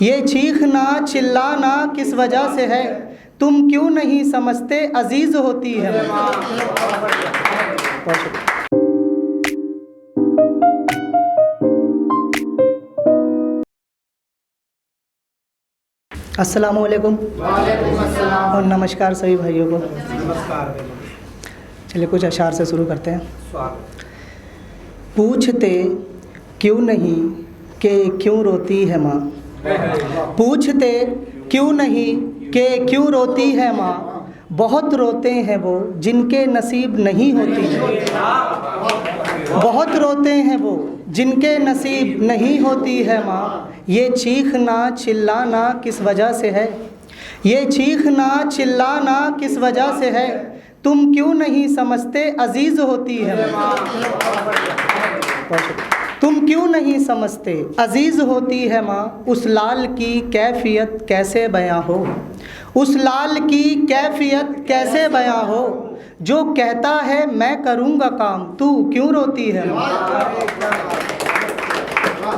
ये चीखना चिल्लाना किस वजह से है, तुम क्यों नहीं समझते अजीज होती है। अस्सलाम वालेकुम और नमस्कार सभी भाइयों को। नमस्कार। चलिए कुछ अशार से शुरू करते हैं। पूछते क्यों नहीं कि क्यों रोती है माँ, पूछते क्यों नहीं कि क्यों रोती है माँ, बहुत रोते हैं वो जिनके नसीब नहीं होती है। बहुत रोते हैं वो जिनके नसीब नहीं होती है माँ, ये चीखना चिल्लाना किस वजह से है, ये चीखना चिल्लाना किस वजह से है, तुम क्यों नहीं समझते अजीज़ होती है। तुम क्यों नहीं समझते अजीज़ होती है माँ, उस लाल की कैफियत कैसे बयां हो, उस लाल की कैफियत कैसे बयां हो, जो कहता है मैं करूँगा काम तू क्यों रोती है माँ।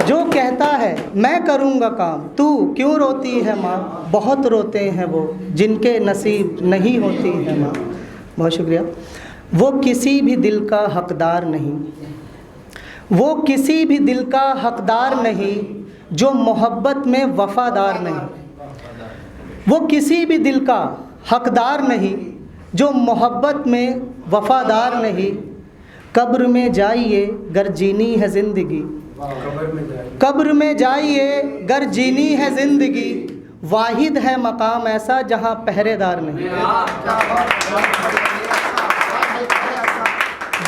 जो कहता है मैं करूँगा काम तू क्यों रोती है माँ, बहुत रोते हैं वो जिनके नसीब नहीं होती है माँ। बहुत शुक्रिया। वो किसी भी दिल का हकदार नहीं, वो किसी भी दिल का हकदार नहीं, जो मोहब्बत में वफ़ादार नहीं। वो किसी भी दिल का हकदार नहीं, जो मोहब्बत में वफ़ादार नहीं। कब्र में जाइए गर जीनी है ज़िंदगी, कब्र में जाइए गर जीनी है ज़िंदगी, वाहिद है मकाम ऐसा जहाँ पहरेदार नहीं।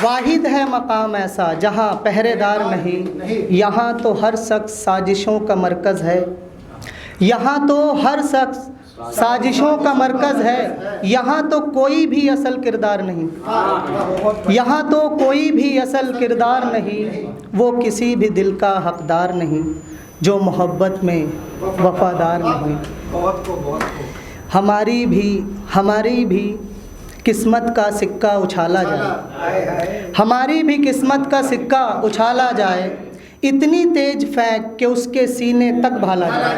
वाहिद है मकाम ऐसा जहाँ पहरेदार नहीं, यहाँ तो हर शख्स साजिशों का मरकज़ है, यहाँ तो हर शख्स साजिशों का मरकज़ है, यहाँ तो कोई भी असल किरदार नहीं, यहाँ तो कोई भी असल किरदार नहीं। वो किसी भी दिल का हकदार नहीं, जो मोहब्बत में वफ़ादार नहीं। हमारी भी किस्मत का सिक्का उछाला जाए, हमारी भी किस्मत का सिक्का उछाला जाए, इतनी तेज फेंक के उसके सीने तक भाला जाए,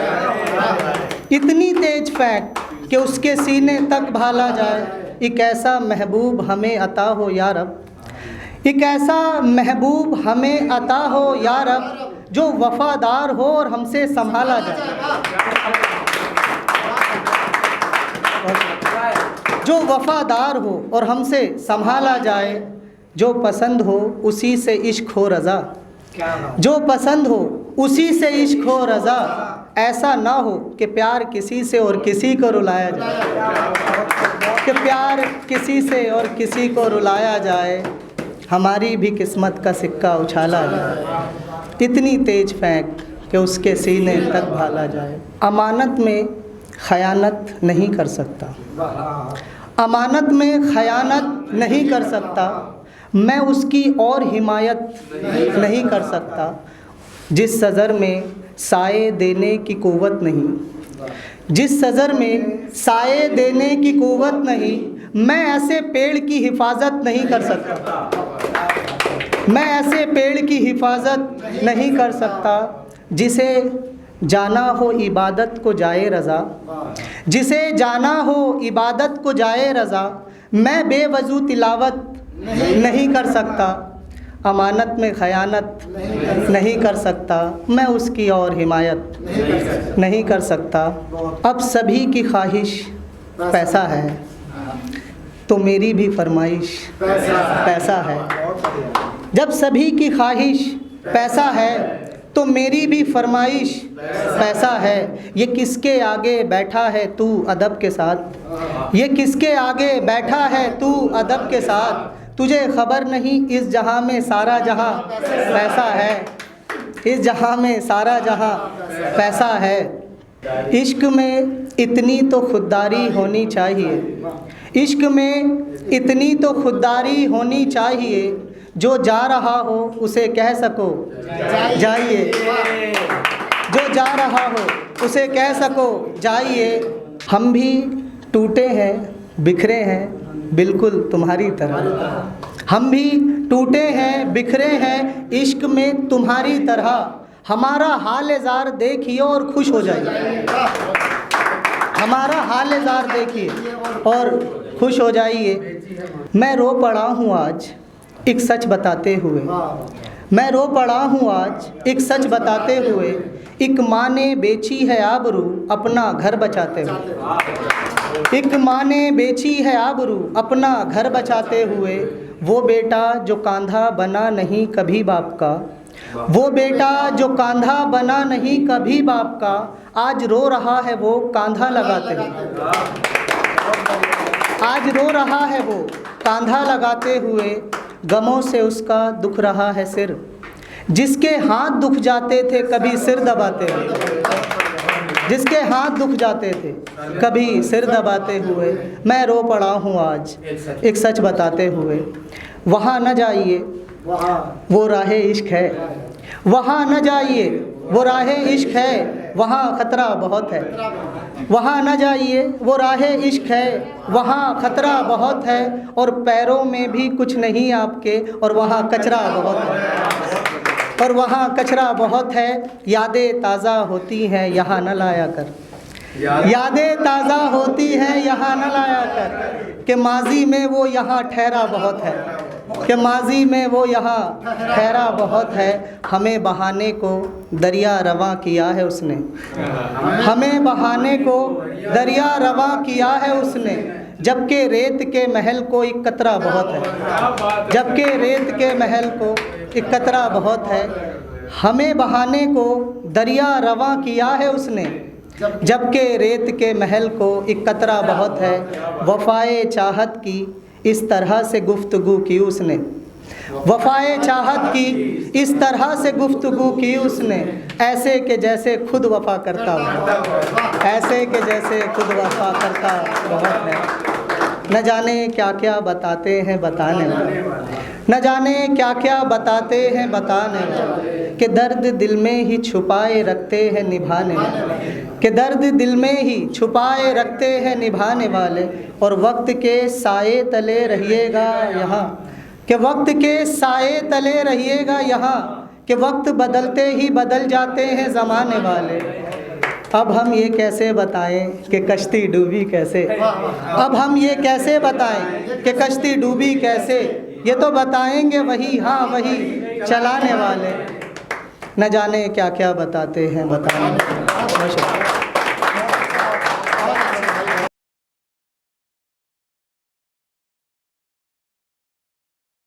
इतनी तेज फेंक के उसके सीने तक भाला जाए। एक ऐसा महबूब हमें अता हो या रब, एक ऐसा महबूब हमें अता हो या रब, जो वफ़ादार हो और हमसे संभाला जाए, जो वफ़ादार हो और हमसे संभाला जाए। जो पसंद हो उसी से इश्क हो रज़ा, जो पसंद हो उसी से इश्क हो रज़ा, ऐसा ना हो कि प्यार किसी से और किसी को रुलाया जाए, कि प्यार किसी से और किसी को रुलाया जाए। हमारी भी किस्मत का सिक्का उछाला जाए, इतनी तेज फेंक कि उसके सीने तक भाला जाए। अमानत में खयानत नहीं कर सकता, अमानत में खयानत नहीं कर सकता, मैं उसकी और हिमायत नहीं कर सकता। जिस सज़र में साए देने की क़ुव्वत नहीं, जिस सज़र में साए देने की क़ुव्वत नहीं, मैं ऐसे पेड़ की हिफाजत नहीं कर सकता, मैं ऐसे पेड़ की हिफाजत नहीं कर सकता। जिसे जाना हो इबादत को जाए रज़ा, जिसे जाना हो इबादत को जाए रज़ा, मैं बेवजू तिलावत नहीं कर सकता। अमानत में खयानत नहीं कर सकता, मैं उसकी और हिमायत नहीं कर सकता। अब सभी की ख्वाहिश पैसा है तो मेरी भी फरमाइश पैसा है। जब सभी की ख्वाहिश पैसा है तो मेरी भी फरमाइश पैसा है। ये किसके आगे बैठा है तू अदब के साथ, ये किसके आगे बैठा है तू अदब के साथ, तुझे ख़बर नहीं इस जहां में सारा जहां पैसा है, इस जहां में सारा जहां पैसा है। इश्क में इतनी तो खुददारी होनी चाहिए, इश्क में इतनी तो खुददारी होनी चाहिए, जो जा रहा हो उसे कह सको जाइए, जो जा रहा हो उसे कह सको जाइए। हम भी टूटे हैं बिखरे हैं बिल्कुल तुम्हारी तरह, हम भी टूटे हैं बिखरे हैं इश्क में तुम्हारी तरह, हमारा हाल जार देखिए और खुश हो जाइए। हमारा हाल जार देखिए और खुश हो जाइए। मैं रो पड़ा हूँ आज एक सच बताते हुए, मैं रो पड़ा हूँ आज एक सच बताते हुए। एक माँ ने बेची है आबरू अपना घर बचाते हुए। एक माँ ने बेची है आबरू अपना घर बचाते हुए। वो बेटा जो कांधा बना नहीं कभी बाप का, वो बेटा जो कांधा बना नहीं कभी बाप का, आज रो रहा है वो कांधा लगाते हुए। आज रो रहा है वो कांधा लगाते हुए। गमों से उसका दुख रहा है सिर, जिसके हाथ दुख जाते थे कभी सिर दबाते हुए। जिसके हाथ दुख जाते थे कभी सिर दबाते हुए। मैं रो पड़ा हूँ आज एक सच बताते हुए। वहाँ न जाइए वो राहे इश्क है, वहाँ न जाइए वो राहे इश्क है, वहाँ खतरा बहुत है। वहाँ न जाइए वो राहे इश्क है, वहाँ खतरा बहुत है। और पैरों में भी कुछ नहीं आपके, और वहाँ कचरा बहुत है। और वहाँ कचरा बहुत है। यादें ताज़ा होती हैं यहाँ न लाया कर, यादें ताज़ा होती हैं यहाँ न लाया कर। कि माजी में वो यहाँ ठहरा बहुत है, कि माजी में वो यहाँ ठहरा बहुत है। हमें बहाने को दरिया रवां किया है उसने, हमें बहाने को दरिया रवां किया है उसने। जबकि रेत के महल को एक कतरा बहुत है, जबकि रेत के महल को एक कतरा बहुत है। हमें बहाने को दरिया रवां किया है उसने, जबकि रेत के महल को एक कतरा बहुत है। वफ़ाए चाहत की इस तरह से गुफ्तगू की उसने, वफ़ाए चाहत की इस तरह से गुफ्तगू की उसने। ऐसे के जैसे खुद वफ़ा करता हो, ऐसे के जैसे खुद वफ़ा करता बहुत है। न जाने क्या क्या बताते हैं बताने वाले, न जाने क्या क्या बताते हैं बताने वाले। कि दर्द दिल में ही छुपाए रखते हैं निभाने वाले, कि दर्द दिल में ही छुपाए रखते हैं निभाने वाले। और वक्त के साए तले रहिएगा यहाँ, कि वक्त के साए तले रहिएगा यहाँ। कि वक्त बदलते ही बदल जाते हैं ज़माने वाले। अब हम ये कैसे बताएं कि कश्ती डूबी कैसे, अब हम ये कैसे बताएं कि कश्ती डूबी कैसे। ये तो बताएंगे वही, हाँ वही चलाने वाले। न जाने क्या क्या बताते हैं बताने।